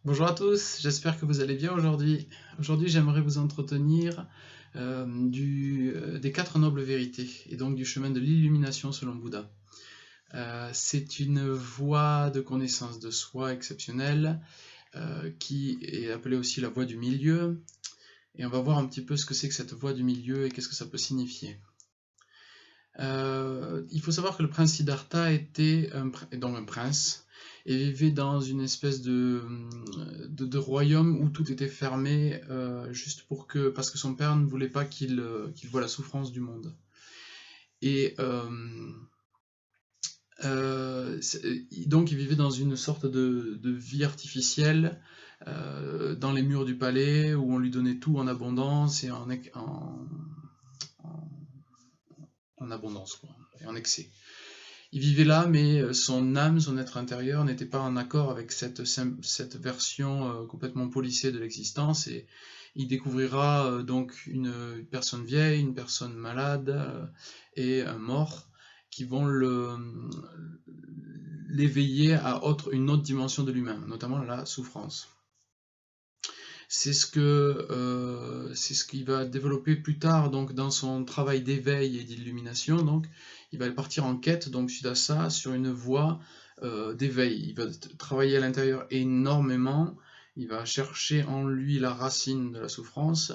Bonjour à tous, j'espère que vous allez bien aujourd'hui. Aujourd'hui, j'aimerais vous entretenir des quatre nobles vérités et donc du chemin de l'illumination selon Bouddha. C'est une voie de connaissance de soi exceptionnelle qui est appelée aussi la voie du milieu. Et on va voir un petit peu ce que c'est que cette voie du milieu et qu'est-ce que ça peut signifier. Il faut savoir que le prince Siddhartha était donc un prince et vivait dans une espèce de royaume où tout était fermé juste parce que son père ne voulait pas qu'il voie la souffrance du monde. Et donc il vivait dans une sorte de vie artificielle dans les murs du palais où on lui donnait tout en abondance et en abondance, quoi, et en excès. Il vivait là, mais son âme, son être intérieur n'était pas en accord avec cette version complètement policée de l'existence, et il découvrira donc une personne vieille, une personne malade et un mort qui vont l'éveiller à une autre dimension de l'humain, notamment la souffrance. C'est ce qu'il va développer plus tard donc dans son travail d'éveil et d'illumination. Donc, il va partir en quête donc suite à ça sur une voie d'éveil. Il va travailler à l'intérieur énormément. Il va chercher en lui la racine de la souffrance,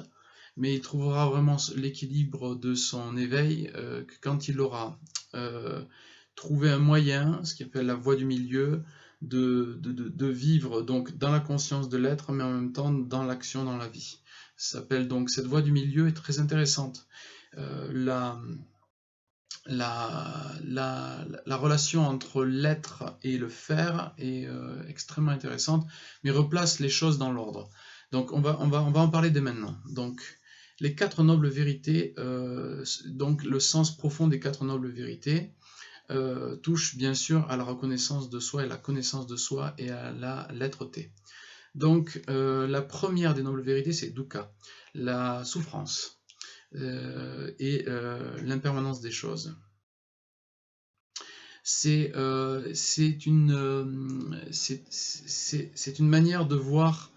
mais il trouvera vraiment l'équilibre de son éveil que quand il aura trouvé un moyen, ce qu'il appelle la voie du milieu, de vivre donc dans la conscience de l'être, mais en même temps dans l'action, dans la vie. Ça s'appelle donc cette voie du milieu est très intéressante. La, la relation entre l'être et le faire est extrêmement intéressante, mais replace les choses dans l'ordre. Donc on va en parler dès maintenant. Donc les quatre nobles vérités, donc le sens profond des quatre nobles vérités, touche bien sûr à la reconnaissance de soi et la connaissance de soi et à la lettre-té. Donc la première des nobles vérités, c'est dukkha, la souffrance et l'impermanence des choses. C'est une manière de voir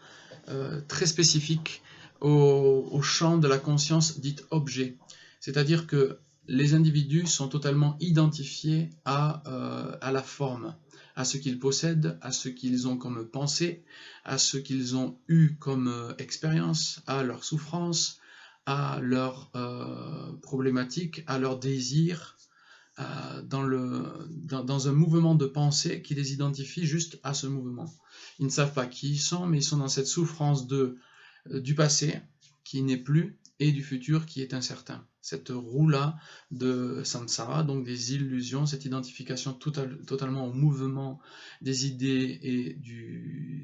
très spécifique au champ de la conscience dite objet. C'est-à-dire que les individus sont totalement identifiés à la forme, à ce qu'ils possèdent, à ce qu'ils ont comme pensée, à ce qu'ils ont eu comme expérience, à leur souffrance, à leurs problématiques, à leurs désirs, dans un mouvement de pensée qui les identifie juste à ce mouvement. Ils ne savent pas qui ils sont, mais ils sont dans cette souffrance du passé qui n'est plus et du futur qui est incertain. Cette roue-là de samsara, donc des illusions, cette identification totalement au mouvement des idées et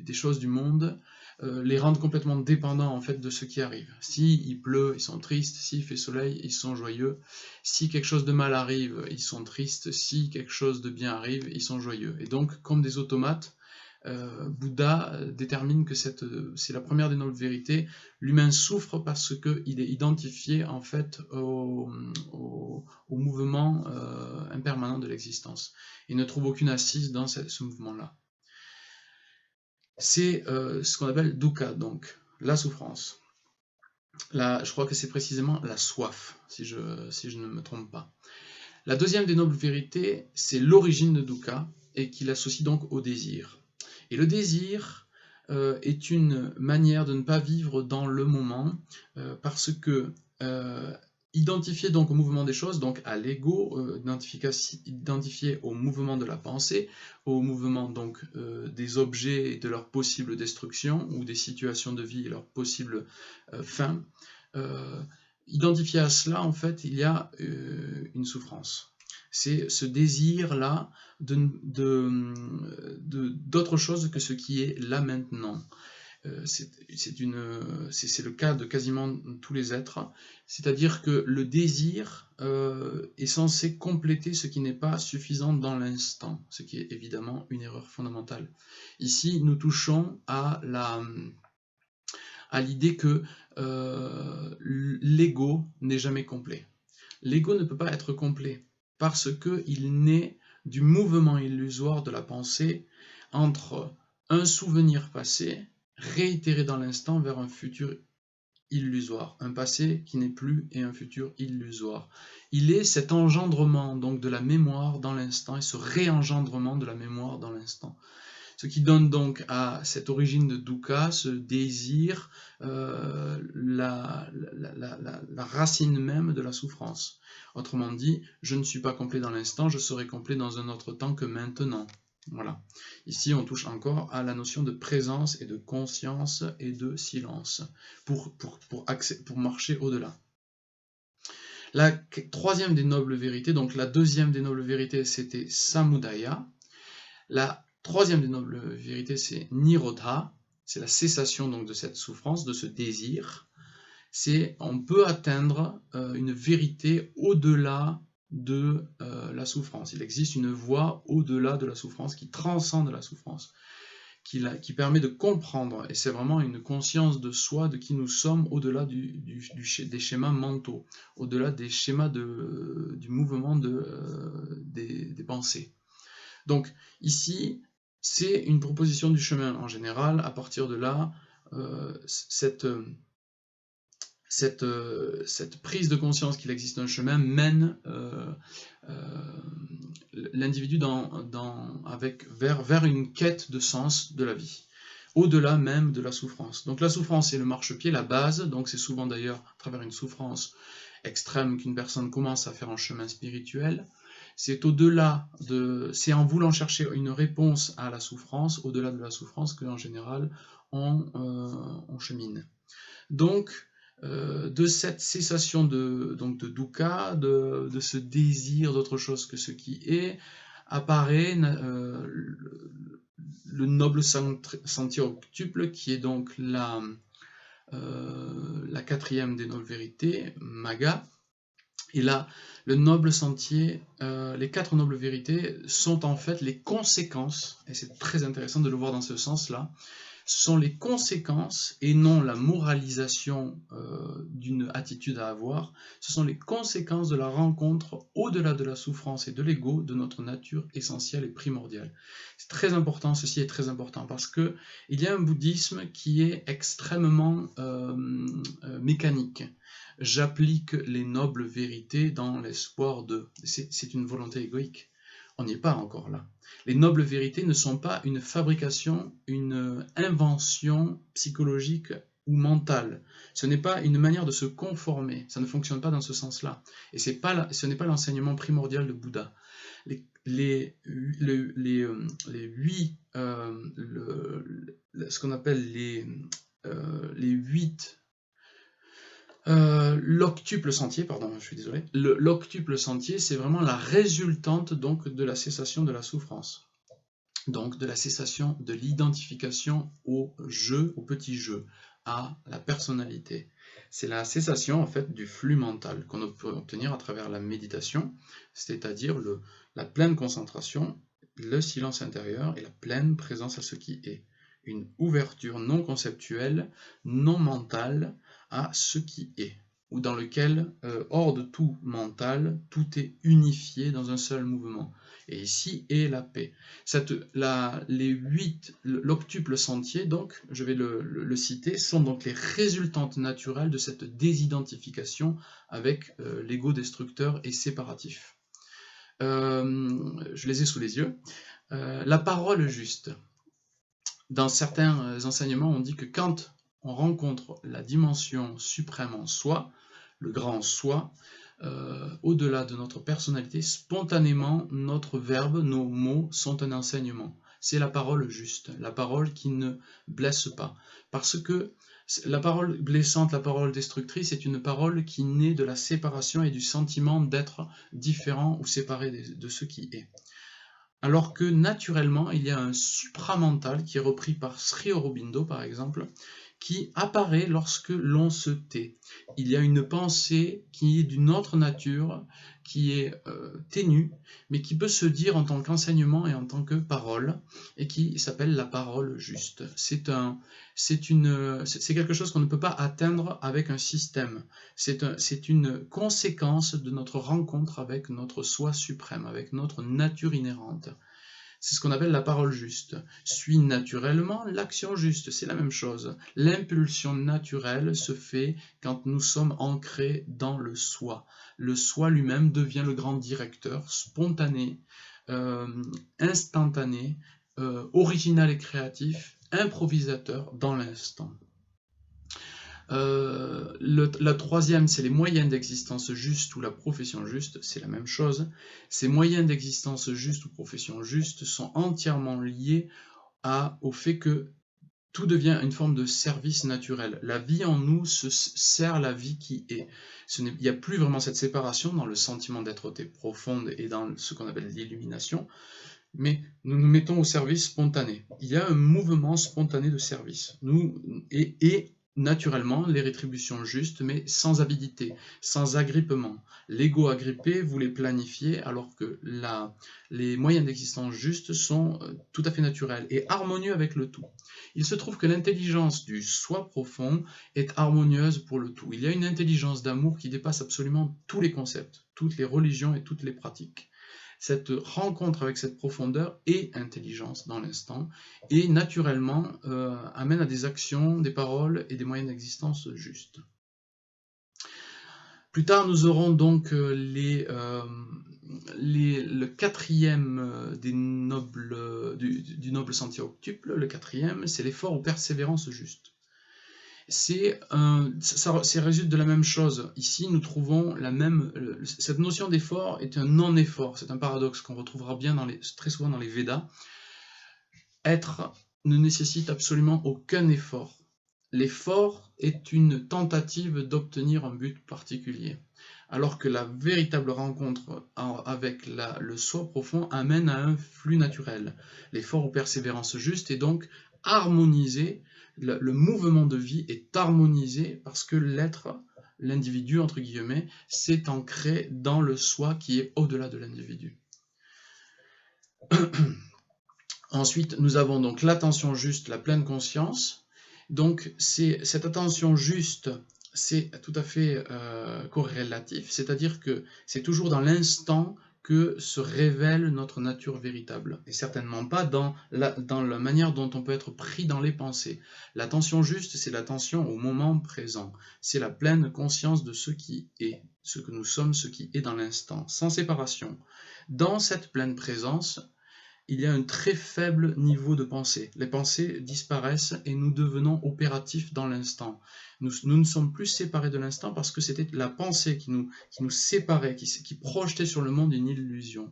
des choses du monde, les rendent complètement dépendants en fait de ce qui arrive. S'il pleut, ils sont tristes, s'il fait soleil, ils sont joyeux, si quelque chose de mal arrive, ils sont tristes, si quelque chose de bien arrive, ils sont joyeux. Et donc, comme des automates, Bouddha détermine que c'est la première des nobles vérités. L'humain souffre parce qu'il est identifié en fait au mouvement impermanent de l'existence. Il ne trouve aucune assise dans ce mouvement-là. C'est ce qu'on appelle dukkha, donc la souffrance. Là, je crois que c'est précisément la soif, si je ne me trompe pas. La deuxième des nobles vérités, c'est l'origine de dukkha et qui l'associe donc au désir. Et le désir est une manière de ne pas vivre dans le moment parce que identifié donc au mouvement des choses, donc à l'ego, identifié au mouvement de la pensée, au mouvement donc des objets et de leur possible destruction ou des situations de vie et leur possible fin, identifié à cela, en fait, il y a une souffrance. C'est ce désir-là d'autre chose que ce qui est là maintenant. C'est le cas de quasiment tous les êtres, c'est-à-dire que le désir est censé compléter ce qui n'est pas suffisant dans l'instant, ce qui est évidemment une erreur fondamentale. Ici, nous touchons à l'idée que l'ego n'est jamais complet. L'ego ne peut pas être complet parce qu'il naît du mouvement illusoire de la pensée entre un souvenir passé réitéré dans l'instant vers un futur illusoire, un passé qui n'est plus et un futur illusoire. Il est cet engendrement donc de la mémoire dans l'instant et ce réengendrement de la mémoire dans l'instant. Ce qui donne donc à cette origine de dukkha, ce désir, la racine même de la souffrance. Autrement dit, je ne suis pas complet dans l'instant, je serai complet dans un autre temps que maintenant. Voilà. Ici, on touche encore à la notion de présence et de conscience et de silence pour marcher au-delà. La troisième des nobles vérités, donc la deuxième des nobles vérités, c'était samudaya. La troisième des nobles vérités, c'est nirodha, c'est la cessation donc de cette souffrance, de ce désir. On peut atteindre une vérité au-delà de la souffrance. Il existe une voie au-delà de la souffrance qui transcende la souffrance, qui permet de comprendre, et c'est vraiment une conscience de soi, de qui nous sommes au-delà des schémas mentaux, au-delà des schémas du mouvement des pensées. Donc ici, c'est une proposition du chemin en général. À partir de là, cette prise de conscience qu'il existe un chemin mène l'individu vers une quête de sens de la vie, au-delà même de la souffrance. Donc la souffrance, c'est le marchepied, la base, donc c'est souvent d'ailleurs à travers une souffrance extrême qu'une personne commence à faire un chemin spirituel. C'est c'est en voulant chercher une réponse à la souffrance, au-delà de la souffrance, qu'en général, on chemine. Donc, de cette cessation de dukkha, de ce désir d'autre chose que ce qui est, apparaît le noble sentier octuple, qui est donc la quatrième des nobles vérités, Magga. Et là, le noble sentier, les 4 nobles vérités sont en fait les conséquences, et c'est très intéressant de le voir dans ce sens-là, sont les conséquences et non la moralisation d'une attitude à avoir, ce sont les conséquences de la rencontre au-delà de la souffrance et de l'ego de notre nature essentielle et primordiale. C'est très important, ceci est très important parce que il y a un bouddhisme qui est extrêmement mécanique. J'applique les nobles vérités dans l'espoir de... C'est une volonté égoïque. On n'y est pas encore là. Les nobles vérités ne sont pas une fabrication, une invention psychologique ou mentale. Ce n'est pas une manière de se conformer. Ça ne fonctionne pas dans ce sens-là. Et ce n'est pas l'enseignement primordial de Bouddha. Ce qu'on appelle les 8... l'octuple sentier, pardon, je suis désolé. L'octuple sentier, c'est vraiment la résultante donc de la cessation de la souffrance. Donc de la cessation de l'identification au jeu, au petit jeu, à la personnalité. C'est la cessation en fait du flux mental qu'on peut obtenir à travers la méditation, c'est-à-dire la pleine concentration, le silence intérieur et la pleine présence à ce qui est. Une ouverture non conceptuelle, non mentale, à ce qui est, ou dans lequel, hors de tout mental, tout est unifié dans un seul mouvement. Et ici est la paix. L'octuple sentier, donc, je vais le citer, sont donc les résultantes naturelles de cette désidentification avec l'ego destructeur et séparatif. Je les ai sous les yeux. La parole juste. Dans certains enseignements, on dit que quand on rencontre la dimension suprême en soi, le grand soi, au-delà de notre personnalité, spontanément, notre verbe, nos mots sont un enseignement. C'est la parole juste, la parole qui ne blesse pas. Parce que la parole blessante, la parole destructrice, est une parole qui naît de la séparation et du sentiment d'être différent ou séparé de ce qui est. Alors que naturellement, il y a un supramental qui est repris par Sri Aurobindo, par exemple, qui apparaît lorsque l'on se tait. Il y a une pensée qui est d'une autre nature, qui est ténue, mais qui peut se dire en tant qu'enseignement et en tant que parole, et qui s'appelle la parole juste. C'est quelque chose qu'on ne peut pas atteindre avec un système. C'est une conséquence de notre rencontre avec notre soi suprême, avec notre nature inhérente. C'est ce qu'on appelle la parole juste. Suit naturellement l'action juste, c'est la même chose. L'impulsion naturelle se fait quand nous sommes ancrés dans le soi. Le soi lui-même devient le grand directeur, spontané, instantané, original et créatif, improvisateur dans l'instant. La troisième, c'est les moyens d'existence juste ou la profession juste, c'est la même chose. Ces moyens d'existence juste ou profession juste sont entièrement liés au fait que tout devient une forme de service naturel. La vie en nous se sert la vie qui est. Il n'y a plus vraiment cette séparation dans le sentiment d'être-té profonde et dans ce qu'on appelle l'illumination, mais nous nous mettons au service spontané. Il y a un mouvement spontané de service. Et naturellement, les rétributions justes, mais sans avidité, sans agrippement. L'ego agrippé, vous les planifiez, alors que les moyens d'existence justes sont tout à fait naturels et harmonieux avec le tout. Il se trouve que l'intelligence du soi profond est harmonieuse pour le tout. Il y a une intelligence d'amour qui dépasse absolument tous les concepts, toutes les religions et toutes les pratiques. Cette rencontre avec cette profondeur et intelligence dans l'instant et naturellement amène à des actions, des paroles et des moyens d'existence justes. Plus tard, nous aurons donc le quatrième du noble sentier octuple. Le quatrième, c'est l'effort ou persévérance juste. Ça résulte de la même chose. Ici, nous trouvons cette notion d'effort est un non-effort. C'est un paradoxe qu'on retrouvera bien très souvent dans les Védas. Être ne nécessite absolument aucun effort. L'effort est une tentative d'obtenir un but particulier, alors que la véritable rencontre avec le soi profond amène à un flux naturel. L'effort ou persévérance juste est donc harmonisé. Le mouvement de vie est harmonisé parce que l'individu, entre guillemets, s'est ancré dans le soi qui est au-delà de l'individu. Ensuite, nous avons donc l'attention juste, la pleine conscience. Donc, cette attention juste, c'est tout à fait corrélatif, c'est-à-dire que c'est toujours dans l'instant que se révèle notre nature véritable, et certainement pas dans la manière dont on peut être pris dans les pensées. L'attention juste, c'est l'attention au moment présent, c'est la pleine conscience de ce qui est, ce que nous sommes, ce qui est dans l'instant, sans séparation. Dans cette pleine présence, il y a un très faible niveau de pensée. Les pensées disparaissent et nous devenons opératifs dans l'instant. Nous ne sommes plus séparés de l'instant parce que c'était la pensée qui nous séparait, qui projetait sur le monde une illusion.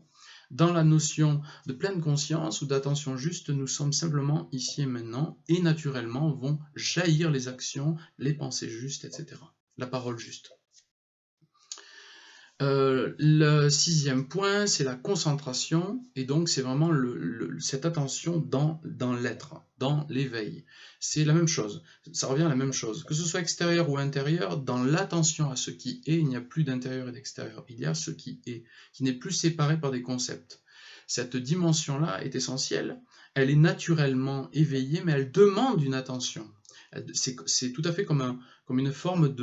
Dans la notion de pleine conscience ou d'attention juste, nous sommes simplement ici et maintenant et naturellement vont jaillir les actions, les pensées justes, etc. La parole juste. Le sixième point, c'est la concentration, et donc c'est vraiment cette attention dans l'être, dans l'éveil. C'est la même chose, ça revient à la même chose. Que ce soit extérieur ou intérieur, dans l'attention à ce qui est, il n'y a plus d'intérieur et d'extérieur. Il y a ce qui est, qui n'est plus séparé par des concepts. Cette dimension-là est essentielle, elle est naturellement éveillée, mais elle demande une attention. C'est tout à fait comme une forme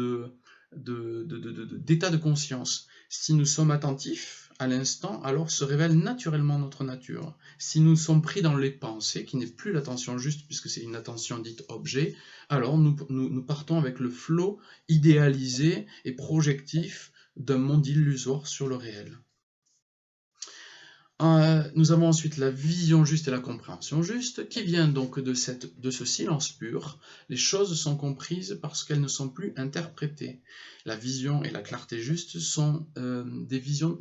d'état de conscience. Si nous sommes attentifs à l'instant, alors se révèle naturellement notre nature. Si nous sommes pris dans les pensées, qui n'est plus l'attention juste puisque c'est une attention dite objet, alors nous partons avec le flot idéalisé et projectif d'un monde illusoire sur le réel. Nous avons ensuite la vision juste et la compréhension juste, qui vient donc de ce silence pur. Les choses sont comprises parce qu'elles ne sont plus interprétées. La vision et la clarté juste sont une vision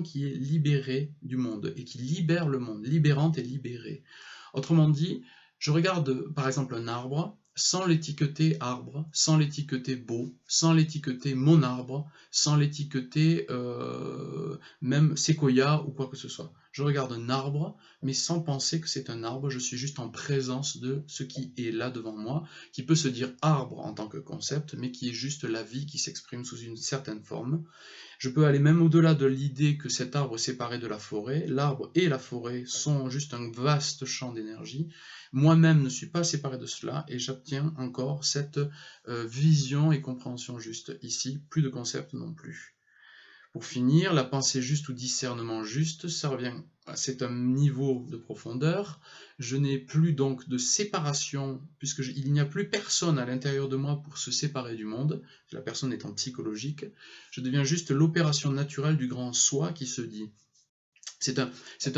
qui est libérée du monde et qui libère le monde, libérante et libérée. Autrement dit, je regarde par exemple un arbre, sans l'étiqueter arbre, sans l'étiqueter beau, sans l'étiqueter mon arbre, sans l'étiqueter même séquoia ou quoi que ce soit. Je regarde un arbre, mais sans penser que c'est un arbre, je suis juste en présence de ce qui est là devant moi, qui peut se dire arbre en tant que concept, mais qui est juste la vie qui s'exprime sous une certaine forme. Je peux aller même au-delà de l'idée que cet arbre est séparé de la forêt. L'arbre et la forêt sont juste un vaste champ d'énergie. Moi-même ne suis pas séparé de cela et j'obtiens encore cette vision et compréhension juste. Ici, plus de concept non plus. Pour finir, la pensée juste ou discernement juste, c'est un niveau de profondeur. Je n'ai plus donc de séparation, puisqu'il n'y a plus personne à l'intérieur de moi pour se séparer du monde, la personne étant psychologique. Je deviens juste l'opération naturelle du grand soi qui se dit. C'est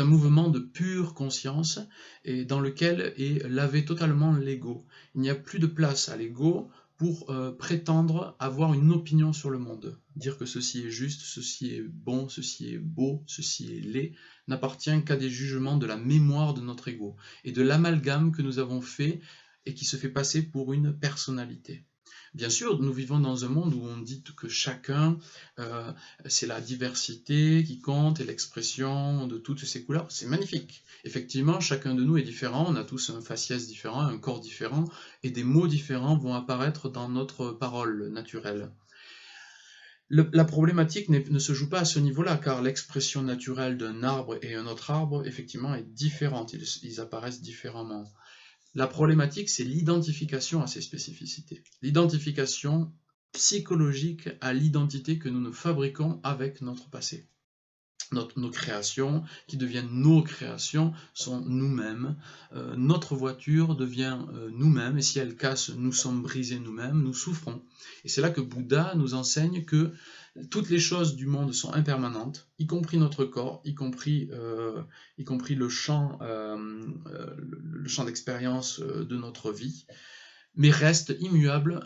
un mouvement de pure conscience et dans lequel est lavé totalement l'ego. Il n'y a plus de place à l'ego pour prétendre avoir une opinion sur le monde. Dire que ceci est juste, ceci est bon, ceci est beau, ceci est laid, n'appartient qu'à des jugements de la mémoire de notre ego et de l'amalgame que nous avons fait et qui se fait passer pour une personnalité. Bien sûr, nous vivons dans un monde où on dit que chacun, c'est la diversité qui compte et l'expression de toutes ces couleurs. C'est magnifique. Effectivement, chacun de nous est différent, on a tous un faciès différent, un corps différent, et des mots différents vont apparaître dans notre parole naturelle. La problématique ne se joue pas à ce niveau-là, car l'expression naturelle d'un arbre et un autre arbre, effectivement, est différente, ils apparaissent différemment. La problématique, c'est l'identification à ces spécificités. L'identification psychologique à l'identité que nous nous fabriquons avec notre passé. Nos créations, qui deviennent nos créations, sont nous-mêmes. Notre voiture devient nous-mêmes, et si elle casse, nous sommes brisés nous-mêmes, nous souffrons. Et c'est là que Bouddha nous enseigne que toutes les choses du monde sont impermanentes, y compris notre corps, y compris le champ d'expérience de notre vie, mais reste immuable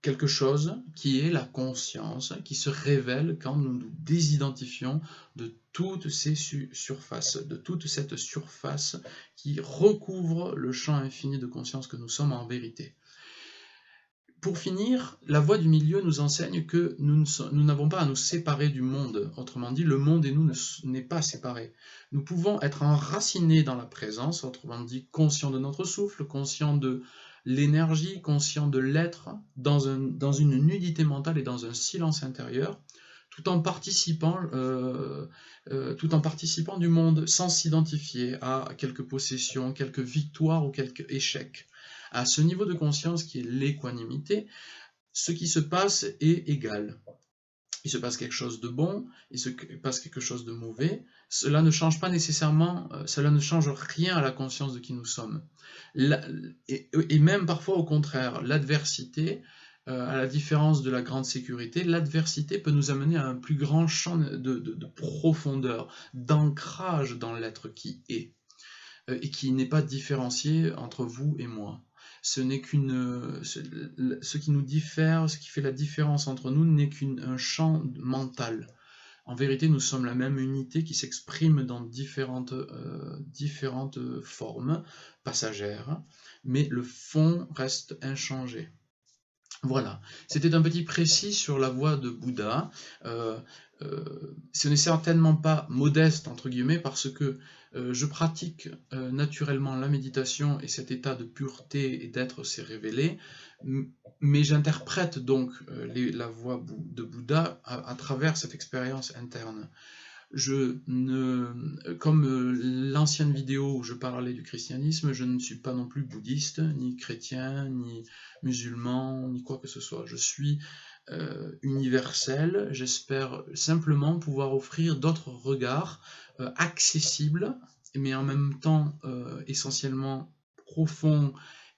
quelque chose qui est la conscience, qui se révèle quand nous nous désidentifions de toutes ces surfaces, de toute cette surface qui recouvre le champ infini de conscience que nous sommes en vérité. Pour finir, la voie du milieu nous enseigne que nous n'avons pas à nous séparer du monde. Autrement dit, le monde et nous n'est pas séparés. Nous pouvons être enracinés dans la présence, autrement dit, conscients de notre souffle, conscients de l'énergie, conscients de l'être, dans une nudité mentale et dans un silence intérieur, tout en participant du monde, sans s'identifier à quelques possessions, quelques victoires ou quelques échecs. À ce niveau de conscience qui est l'équanimité, ce qui se passe est égal. Il se passe quelque chose de bon, il se passe quelque chose de mauvais, cela ne change pas nécessairement, cela ne change rien à la conscience de qui nous sommes. Et même parfois au contraire, l'adversité, à la différence de la grande sécurité, l'adversité peut nous amener à un plus grand champ de profondeur, d'ancrage dans l'être qui est, et qui n'est pas différencié entre vous et moi. Ce qui nous diffère, ce qui fait la différence entre nous n'est qu'un champ mental. En vérité, nous sommes la même unité qui s'exprime dans différentes formes passagères, mais le fond reste inchangé. Voilà, c'était un petit précis sur la voie de Bouddha. Ce n'est certainement pas modeste, entre guillemets, parce que je pratique naturellement la méditation et cet état de pureté et d'être s'est révélé, mais j'interprète donc la voie de Bouddha à travers cette expérience interne. Comme l'ancienne vidéo où je parlais du christianisme, je ne suis pas non plus bouddhiste, ni chrétien, ni musulman, ni quoi que ce soit. Je suis universel, j'espère simplement pouvoir offrir d'autres regards accessibles, mais en même temps essentiellement profonds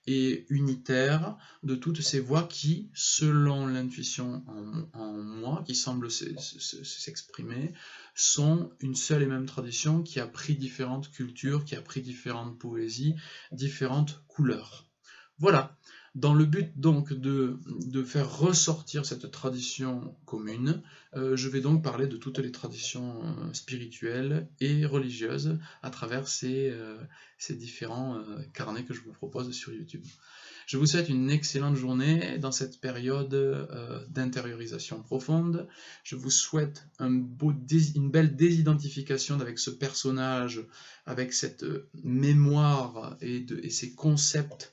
et unitaires de toutes ces voix qui, selon l'intuition en moi, qui semble s'exprimer, sont une seule et même tradition qui a pris différentes cultures, qui a pris différentes poésies, différentes couleurs. Voilà, dans le but donc de faire ressortir cette tradition commune, je vais donc parler de toutes les traditions spirituelles et religieuses à travers ces différents carnets que je vous propose sur YouTube. Je vous souhaite une excellente journée dans cette période d'intériorisation profonde. Je vous souhaite une belle désidentification avec ce personnage, avec cette mémoire et ces concepts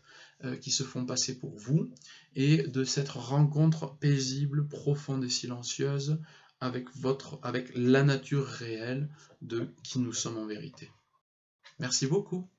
qui se font passer pour vous, et de cette rencontre paisible, profonde et silencieuse avec la nature réelle de qui nous sommes en vérité. Merci beaucoup.